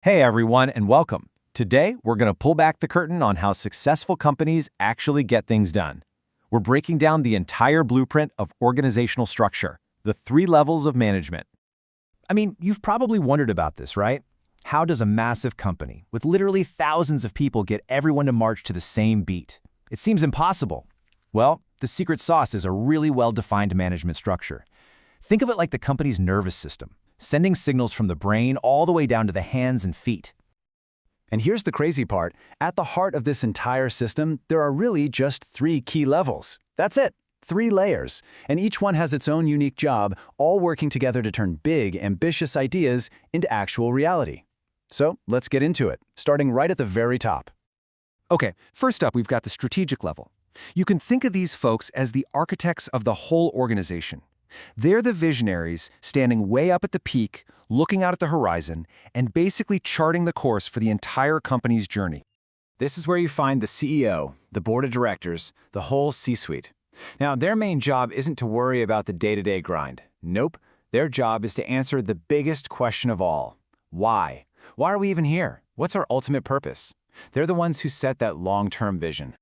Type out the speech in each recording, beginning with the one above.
Hey everyone, and welcome. Today, we're going to pull back the curtain on how successful companies actually get things done. We're breaking down the entire blueprint of organizational structure, the 3 levels of management. I mean, you've probably wondered about this, right? How does a massive company, with literally thousands of people, get everyone to march to the same beat? It seems impossible. Well, the secret sauce is a really well-defined management structure. Think of it like the company's nervous system, sending signals from the brain all the way down to the hands and feet. And here's the crazy part. At the heart of this entire system, there are really just 3 key levels. That's it. 3 layers, and each one has its own unique job, all working together to turn big, ambitious ideas into actual reality. So let's get into it, starting right at the very top. Okay, first up, we've got the strategic level. You can think of these folks as the architects of the whole organization. They're the visionaries standing way up at the peak, looking out at the horizon, and basically charting the course for the entire company's journey. This is where you find the CEO, the board of directors, the whole C-suite. Now, their main job isn't to worry about the day-to-day grind. Nope, their job is to answer the biggest question of all. Why? Why are we even here? What's our ultimate purpose? They're the ones who set that long-term vision.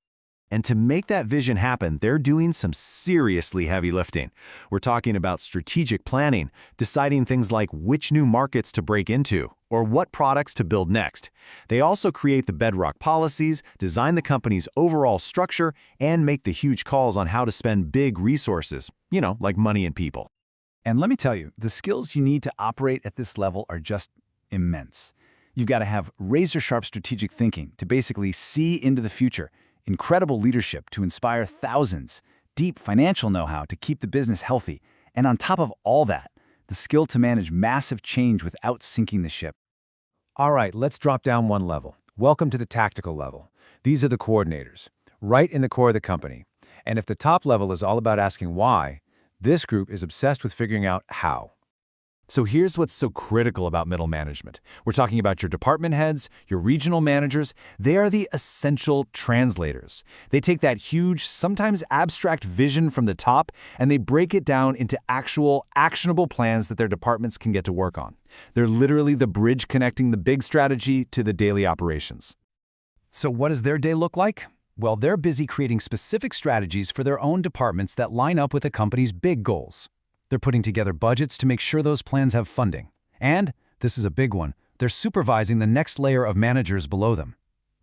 And to make that vision happen, they're doing some seriously heavy lifting. We're talking about strategic planning, deciding things like which new markets to break into, or what products to build next. They also create the bedrock policies, design the company's overall structure, and make the huge calls on how to spend big resources, like money and people. And let me tell you, the skills you need to operate at this level are just immense. You've got to have razor-sharp strategic thinking to basically see into the future, incredible leadership to inspire thousands, deep financial know-how to keep the business healthy, and on top of all that, the skill to manage massive change without sinking the ship. All right, let's drop down one level. Welcome to the tactical level. These are the coordinators, right in the core of the company. And if the top level is all about asking why, this group is obsessed with figuring out how. So here's what's so critical about middle management. We're talking about your department heads, your regional managers. They are the essential translators. They take that huge, sometimes abstract vision from the top, and they break it down into actual, actionable plans that their departments can get to work on. They're literally the bridge connecting the big strategy to the daily operations. So what does their day look like? Well, they're busy creating specific strategies for their own departments that line up with the company's big goals. They're putting together budgets to make sure those plans have funding. And, this is a big one, they're supervising the next layer of managers below them.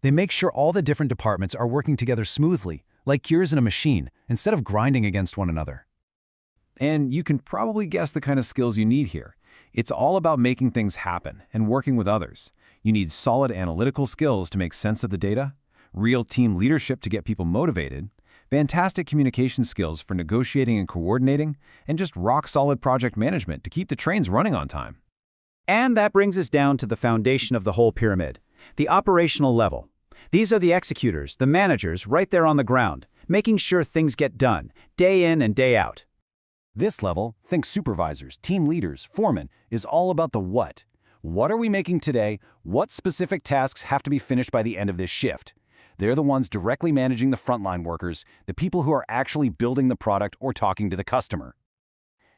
They make sure all the different departments are working together smoothly, like gears in a machine, instead of grinding against one another. And you can probably guess the kind of skills you need here. It's all about making things happen and working with others. You need solid analytical skills to make sense of the data, real team leadership to get people motivated, fantastic communication skills for negotiating and coordinating, and just rock-solid project management to keep the trains running on time. And that brings us down to the foundation of the whole pyramid, the operational level. These are the executors, the managers, right there on the ground, making sure things get done, day in and day out. This level, think supervisors, team leaders, foremen, is all about the what. What are we making today? What specific tasks have to be finished by the end of this shift? They're the ones directly managing the frontline workers, the people who are actually building the product or talking to the customer.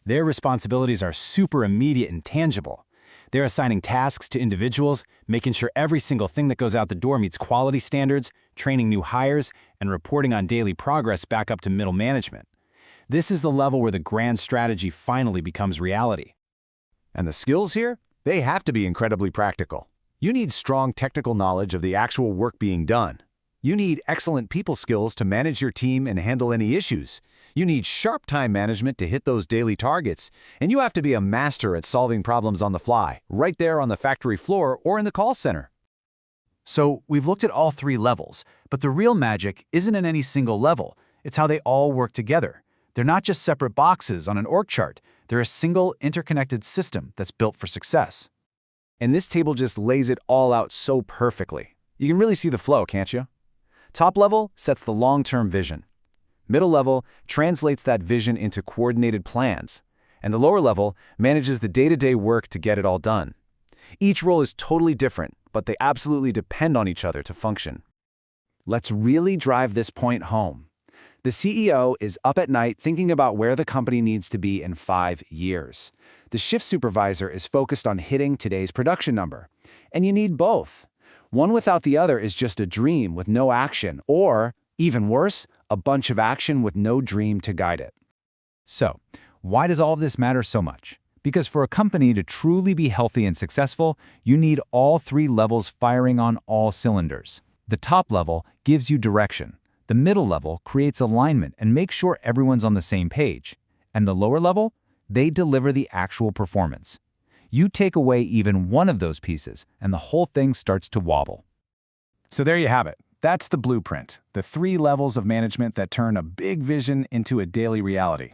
Their responsibilities are super immediate and tangible. They're assigning tasks to individuals, making sure every single thing that goes out the door meets quality standards, training new hires, and reporting on daily progress back up to middle management. This is the level where the grand strategy finally becomes reality. And the skills here? They have to be incredibly practical. You need strong technical knowledge of the actual work being done. You need excellent people skills to manage your team and handle any issues. You need sharp time management to hit those daily targets. And you have to be a master at solving problems on the fly, right there on the factory floor or in the call center. So we've looked at all 3 levels, but the real magic isn't in any single level. It's how they all work together. They're not just separate boxes on an org chart. They're a single, interconnected system that's built for success. And this table just lays it all out so perfectly. You can really see the flow, can't you? Top level sets the long-term vision. Middle level translates that vision into coordinated plans. And the lower level manages the day-to-day work to get it all done. Each role is totally different, but they absolutely depend on each other to function. Let's really drive this point home. The CEO is up at night thinking about where the company needs to be in 5 years. The shift supervisor is focused on hitting today's production number. And you need both. One without the other is just a dream with no action, or, even worse, a bunch of action with no dream to guide it. So, why does all of this matter so much? Because for a company to truly be healthy and successful, you need all 3 levels firing on all cylinders. The top level gives you direction. The middle level creates alignment and makes sure everyone's on the same page. And the lower level? They deliver the actual performance. You take away even one of those pieces, and the whole thing starts to wobble. So there you have it. That's the blueprint, the 3 levels of management that turn a big vision into a daily reality.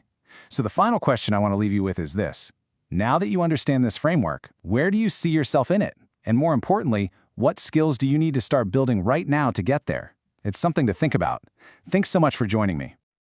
So the final question I want to leave you with is this. Now that you understand this framework, where do you see yourself in it? And more importantly, what skills do you need to start building right now to get there? It's something to think about. Thanks so much for joining me.